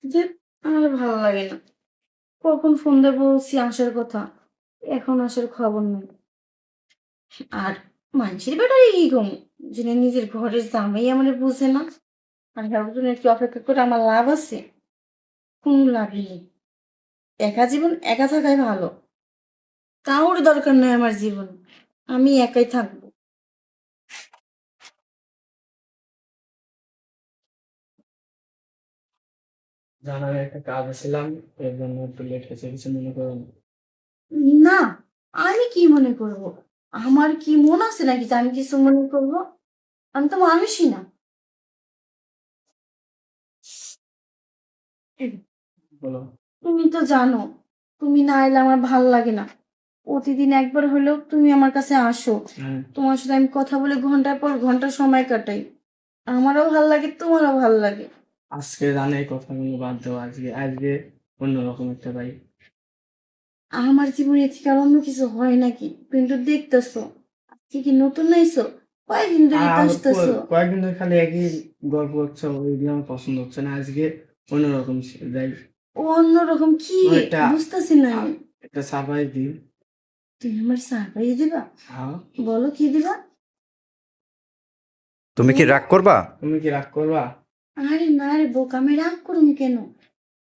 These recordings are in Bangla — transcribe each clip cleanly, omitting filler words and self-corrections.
যে আর ভালো লাগে না। কখন ফোন দিয়ে বলছি আসার কথা, এখন আসার খবর নেই। আর মানুষের ব্যাপারে কি কম, যিনি নিজের ঘরের জামাই আমারে বুঝে না। আর একজনের কি অপেক্ষা করে আমার লাভ আছে? কোনো লাভই নেই। একা জীবন একা থাকাই ভালো। কারোর দরকার নেই আমার জীবন। আমি একাই থাকবো। জানার একটা কাজ ছিলাম, এর জন্য একটু লেট হয়েছে, কিছু মনে করো না। না, আমি কি মনে করব? আমার কি মন আছে নাকি যে আমি কিছু মনে করব? আমি তো মানুষই না। বলো। তুমি তো জানো, তুমি না এলে আমার ভাল লাগে না। প্রতিদিন একবার হলেও তুমি আমার কাছে আসো। হ্যাঁ। তোমার সাথে আমি কথা বলে ঘন্টার পর ঘন্টা সময় কাটাই। আমারও ভাল লাগে, তোমারও ভাল লাগে। আজকে জানে এই কথাগুলো বাদ দাও, আজকে আজকে অন্যরকম একটা ভাই। আমার জীবনে থেকে আর অন্য কিছু হয় নাকি? তুমি তো দেখতেছো, আজকে কি নতুন নাইছো? কয়দিন ধরে তো আর আসতেছো। কয়েকদিন ধরে খালি একই গল্প হচ্ছে, ওইগুলো আমার পছন্দ হচ্ছে না। আজকে অন্যরকম যাই। ও অন্যরকম কি? তোমার একটা বুঝতেছি না আমি। একটা সারপ্রাইজ দিই। তুমি আমার সারপ্রাইজ দিবা? হ্যাঁ। বলো কি দিবা? তুমি কি রাগ করবা? তুমি কি রাগ করবা? আরে না রে বোকা, আমি রাগ করুম কেন?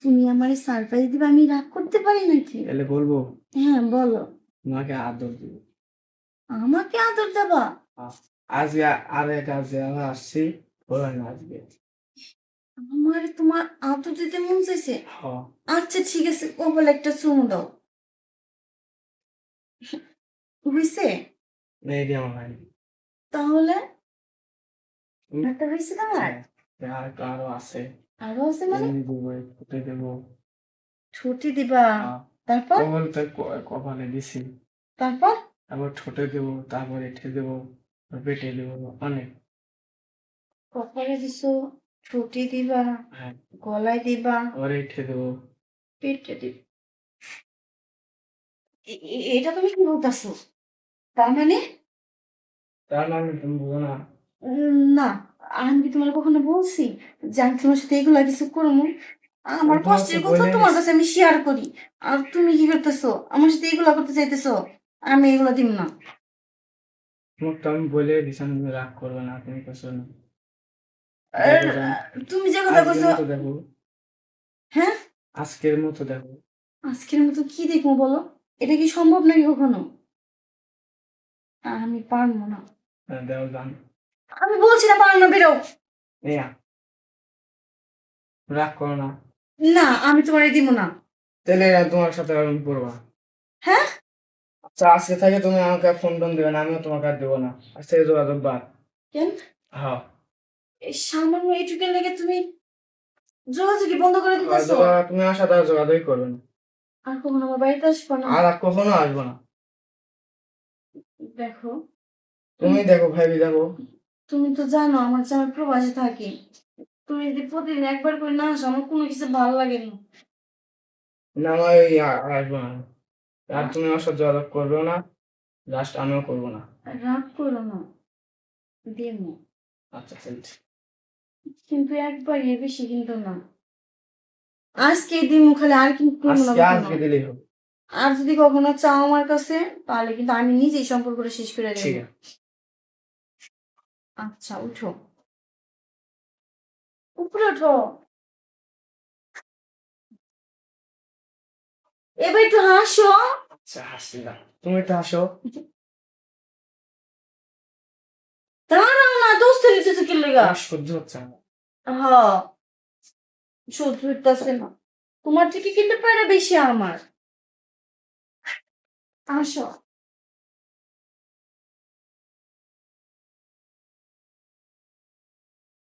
তুমি আমারে সারপ্রাইজ দিবা, আমি রাগ করতে পারি নাকি? তাহলে বলবো হ্যাঁ বলো। তোমাকে আদর দিব। আমাকে আদর দেবা? হ্যাঁ। আজকে আর এক কাজে আমরা আসছি, বলো না আজকে। আমার তোমার আদর দিতে মন চাইছে। হ্যাঁ। আচ্ছা ঠিক আছে, কপালে একটা চুমু দাও। হইছে? মেয়েটি আমার ভাই। তাহলে তুমি- একটা হয়েছে তোমার? হ্যাঁ, আর একটু আরো আছে। আরো আছে মানে? এমনি দেবো, ফুটে দেবো। ছুটি দিবা? হ্যাঁ। তারপর? কপাল তো কপালে দিছি। তারপর তারপর ঠোঁটে দেবো, তারপর এঁঠে দেবো, তারপর পেটে দেবো, অনেক। কপালে দিছো, ছুটি দিবা, হ্যাঁ। গলায় দিবা, আবার এঁঠে দেবো। পেটে দিবা। এটা তুমি কি বলতেছো? তার মানে? তার মানে তুমি বুঝো না। না, আমি কি তোমার কখনো বলছি যে আমি তোমার সাথে এগুলা কিছু করবো? আমি আমার তোমাকে কষ্টের কথা বলে তোমার কাছে আমি শেয়ার করি, আর তুমি কি করতেছো? আমার সাথে এগুলা করতে চাইতেছো? আমি এগুলা দিব না। তোমাকে তো আমি বলে দিছিলাম তুমি রাগ করবে না, তুমি কিছু না। আর দেখো যান, তুমি যে কথা আজকের কইছো। মতো দেখো। হ্যাঁ, আজকের মতো দেখো। আজকের মতো কি দেখবো বলো? এটা কি সম্ভব নাকি কখনো? আমি পারবো না। হ্যাঁ, দেখো যান। আমি বলছি না পারবো না, বেরো। নেয়া, রাগ করো না। না, আমি তোমার দিব না। তাহলে তোমার সাথে আর আমি করবো না। হ্যাঁ? আচ্ছা, আজকে থেকে তুমি আমাকে ফোন টোন দেবে না, আমিও তোমাকে আর দেবো না। আজ থেকে যোগাযোগ বাদ। কেন? হ্যাঁ। এই সামান্য এইটুকের লেগে তুমি যোগাযোগই বন্ধ করে আর দিতেছো? তুমি আমার সাথে আর যোগাযোগই করবে না। আর কখনো আমার বাড়িতে আসবো না? আর কখনো আসবো না। দেখো, তুমি দেখো, ভাবি দেখো। তুমি তো জানো আমার যে আমি প্রবাসে থাকি। তুমি যদি প্রতিদিন একবার করে না আসো, আমার কোনো কিছু ভালো লাগে না। না, আমার আসবো না। আর তুমি আমার সাথে যোগাযোগ করবেও না, লাস্ট আমিও করবো না। রাগ করো না, দেবো। আচ্ছা, চলছে। কিন্তু একবার এর বেশি কিন্তু না। আজকে দিমু খালি, আর কিন্তু দিমু না আজকে কখনো। আজকে দিলেই হবে। আর যদি কখনো চাও আমার কাছে, তাহলে কিন্তু আমি নিজেই সম্পর্কটা শেষ করে ঠিক দেবো। আছে। আচ্ছা উঠো, উপরে ওঠো। এবার একটু হাসো। আচ্ছা, হাসি না, তুমি তো হাসো। দাঁড়াও না, দোস্ত নিতেছে কি লেগা? আমার সহ্য হচ্ছে না। হ্যাঁ, সহ্য হইতাছে না। তোমার থেকে কিন্তু প্যারা বেশি আমার। আসো।